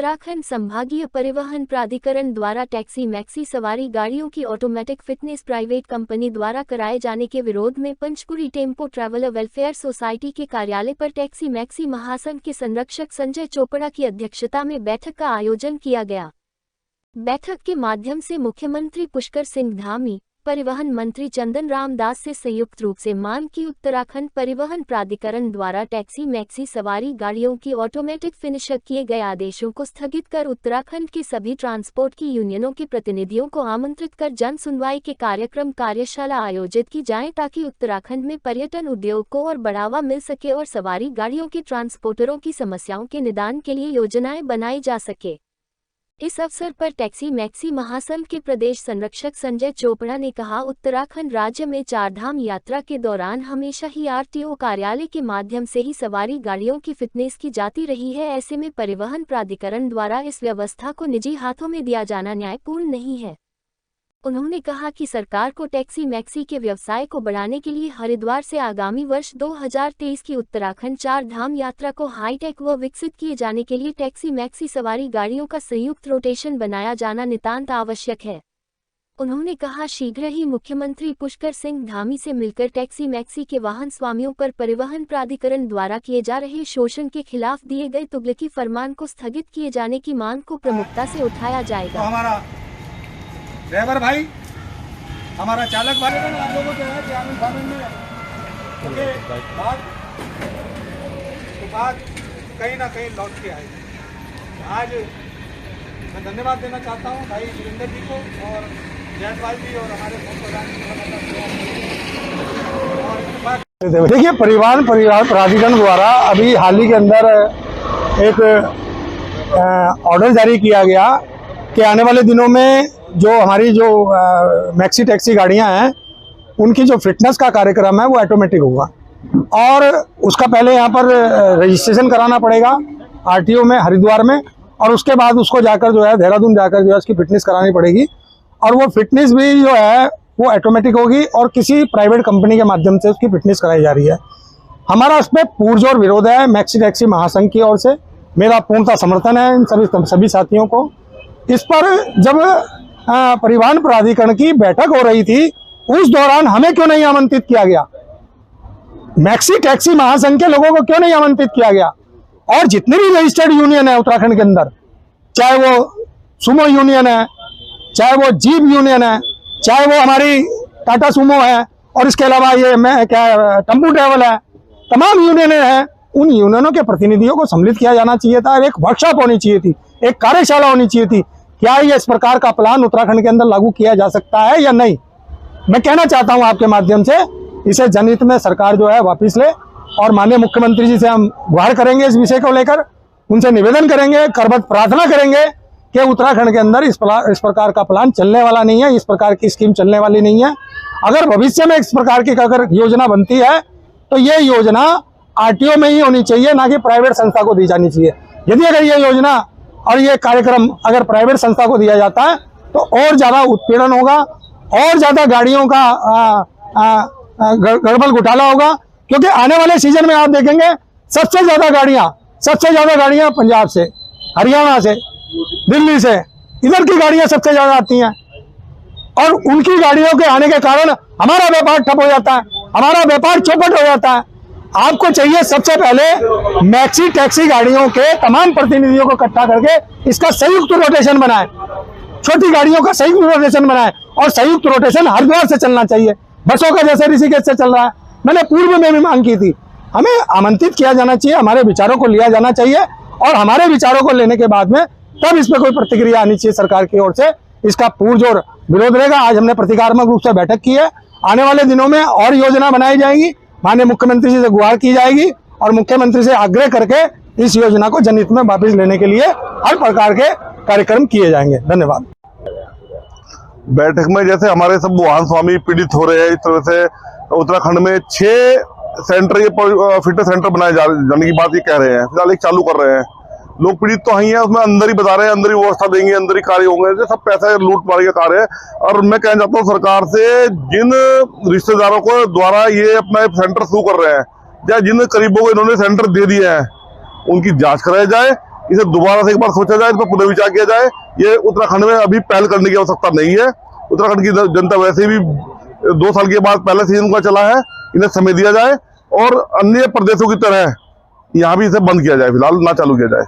उत्तराखंड संभागीय परिवहन प्राधिकरण द्वारा टैक्सी मैक्सी सवारी गाड़ियों की ऑटोमेटिक फिटनेस प्राइवेट कंपनी द्वारा कराए जाने के विरोध में पंचकुरी टेम्पो ट्रैवलर वेलफेयर सोसाइटी के कार्यालय पर टैक्सी मैक्सी महासंघ के संरक्षक संजय चोपड़ा की अध्यक्षता में बैठक का आयोजन किया गया। बैठक के माध्यम से मुख्यमंत्री पुष्कर सिंह धामी, परिवहन मंत्री चंदन राम दास से संयुक्त रूप से मांग की उत्तराखंड परिवहन प्राधिकरण द्वारा टैक्सी मैक्सी सवारी गाड़ियों की ऑटोमेटिक फिनिशर किए गए आदेशों को स्थगित कर उत्तराखंड के सभी ट्रांसपोर्ट की यूनियनों के प्रतिनिधियों को आमंत्रित कर जन सुनवाई के कार्यक्रम कार्यशाला आयोजित की जाए ताकि उत्तराखंड में पर्यटन उद्योग को और बढ़ावा मिल सके और सवारी गाड़ियों के ट्रांसपोर्टरों की समस्याओं के निदान के लिए योजनाएं बनाई जा सके। इस अवसर पर टैक्सी मैक्सी महासंघ के प्रदेश संरक्षक संजय चोपड़ा ने कहा, उत्तराखंड राज्य में चारधाम यात्रा के दौरान हमेशा ही आरटीओ कार्यालय के माध्यम से ही सवारी गाड़ियों की फिटनेस की जाती रही है। ऐसे में परिवहन प्राधिकरण द्वारा इस व्यवस्था को निजी हाथों में दिया जाना न्यायपूर्ण नहीं है। उन्होंने कहा कि सरकार को टैक्सी मैक्सी के व्यवसाय को बढ़ाने के लिए हरिद्वार से आगामी वर्ष 2023 की उत्तराखंड चार धाम यात्रा को हाईटेक व विकसित किए जाने के लिए टैक्सी मैक्सी सवारी गाड़ियों का संयुक्त रोटेशन बनाया जाना नितांत आवश्यक है। उन्होंने कहा, शीघ्र ही मुख्यमंत्री पुष्कर सिंह धामी से मिलकर टैक्सी मैक्सी के वाहन स्वामियों पर परिवहन प्राधिकरण द्वारा किए जा रहे शोषण के खिलाफ दिए गए तुगलकी फरमान को स्थगित किए जाने की मांग को प्रमुखता से उठाया जाएगा। ड्राइवर भाई, हमारा चालक भाई, आप लोगों को है कि आनंद में बात कहीं ना कहीं लौट के आएगी। आज मैं धन्यवाद देना चाहता हूँ भाई सुरेंद्र जी को और जयपाल जी और हमारे प्रधान। देखिए, परिवहन प्राधिकरण द्वारा अभी हाल ही के अंदर एक ऑर्डर जारी किया गया कि आने वाले दिनों में जो हमारी मैक्सी टैक्सी गाड़ियां हैं उनकी जो फिटनेस का कार्यक्रम है वो ऑटोमेटिक होगा और उसका पहले यहाँ पर रजिस्ट्रेशन कराना पड़ेगा आरटीओ में हरिद्वार में, और उसके बाद उसको जाकर जो है देहरादून जाकर जो है उसकी फिटनेस करानी पड़ेगी और वो फिटनेस भी जो है वो ऑटोमेटिक होगी और किसी प्राइवेट कंपनी के माध्यम से उसकी फिटनेस कराई जा रही है। हमारा उस पर पुरजोर विरोध है मैक्सी टैक्सी महासंघ की ओर से। मेरा पूर्णतः समर्थन है इन सभी साथियों को। इस पर जब परिवहन प्राधिकरण की बैठक हो रही थी उस दौरान हमें क्यों नहीं आमंत्रित किया गया, मैक्सी टैक्सी महासंघ के लोगों को क्यों नहीं आमंत्रित किया गया? और जितनी भी रजिस्टर्ड यूनियन है उत्तराखंड के अंदर, चाहे वो सुमो यूनियन है, चाहे वो जीप यूनियन है, चाहे वो हमारी टाटा सुमो है और इसके अलावा ये टेम्पो ट्रैवल है, तमाम यूनियनें हैं, उन यूनियनों के प्रतिनिधियों को सम्मिलित किया जाना चाहिए था। एक वर्कशॉप होनी चाहिए थी, एक कार्यशाला होनी चाहिए थी। क्या ये इस प्रकार का प्लान उत्तराखंड के अंदर लागू किया जा सकता है या नहीं? मैं कहना चाहता हूं आपके माध्यम से, इसे जनहित में सरकार जो है वापस ले और माननीय मुख्यमंत्री जी से हम गुहार करेंगे इस विषय को लेकर, उनसे निवेदन करेंगे, करबद्ध प्रार्थना करेंगे कि उत्तराखंड के अंदर इस प्रकार का प्लान चलने वाला नहीं है, इस प्रकार की स्कीम चलने वाली नहीं है। अगर भविष्य में इस प्रकार की अगर योजना बनती है तो ये योजना आरटीओ में ही होनी चाहिए, ना कि प्राइवेट संस्था को दी जानी चाहिए। यदि अगर ये योजना और ये कार्यक्रम अगर प्राइवेट संस्था को दिया जाता है तो और ज्यादा उत्पीड़न होगा, और ज्यादा गाड़ियों का गड़बड़ घोटाला होगा, क्योंकि आने वाले सीजन में आप देखेंगे सबसे ज्यादा गाड़ियां पंजाब से, हरियाणा से, दिल्ली से, इधर की गाड़ियां सबसे ज्यादा आती हैं और उनकी गाड़ियों के आने के कारण हमारा व्यापार ठप हो जाता है, हमारा व्यापार चौपट हो जाता है। आपको चाहिए सबसे पहले मैक्सी टैक्सी गाड़ियों के तमाम प्रतिनिधियों को इकट्ठा करके इसका संयुक्त रोटेशन बनाए, छोटी गाड़ियों का संयुक्त रोटेशन बनाए और संयुक्त रोटेशन हरिद्वार से चलना चाहिए, बसों का जैसे ऋषिकेश से चल रहा है। मैंने पूर्व में भी मांग की थी, हमें आमंत्रित किया जाना चाहिए, हमारे विचारों को लिया जाना चाहिए और हमारे विचारों को लेने के बाद में तब इस पर कोई प्रतिक्रिया आनी चाहिए सरकार की ओर से। इसका पुरजोर विरोध रहेगा। आज हमने प्रतीकात्मक रूप से बैठक की है, आने वाले दिनों में और योजना बनाई जाएगी, माननीय मुख्यमंत्री जी से गुहार की जाएगी और मुख्यमंत्री से आग्रह करके इस योजना को जनहित में वापस लेने के लिए हर प्रकार के कार्यक्रम किए जाएंगे। धन्यवाद। बैठक में जैसे हमारे सब वाहन स्वामी पीड़ित हो रहे हैं, इस तरह से उत्तराखंड में 6 सेंटर ये फिटनेस सेंटर बनाए जाने की बात ये कह रहे हैं, फिलहाल एक चालू कर रहे हैं। लोग पीड़ित तो ही है, उसमें अंदर ही बता रहे हैं, अंदर ही व्यवस्था देंगे, अंदर ही कार्य होंगे, सब पैसा लूट मार के कार्य है। और मैं कहना चाहता हूँ सरकार से, जिन रिश्तेदारों को द्वारा ये अपना सेंटर शुरू कर रहे हैं या जिन करीबों को इन्होंने सेंटर दे दिए हैं, उनकी जांच कराई जाए इसे दोबारा से एक बार सोचा जाए, इस पर पुनर्विचार किया जाए। ये उत्तराखंड में अभी पहल करने की आवश्यकता नहीं है। उत्तराखंड की जनता वैसे भी 2 साल के बाद पहला सीजन का चला है, इन्हें समय दिया जाए और अन्य प्रदेशों की तरह यहाँ भी इसे बंद किया जाए, फिलहाल ना चालू किया जाए।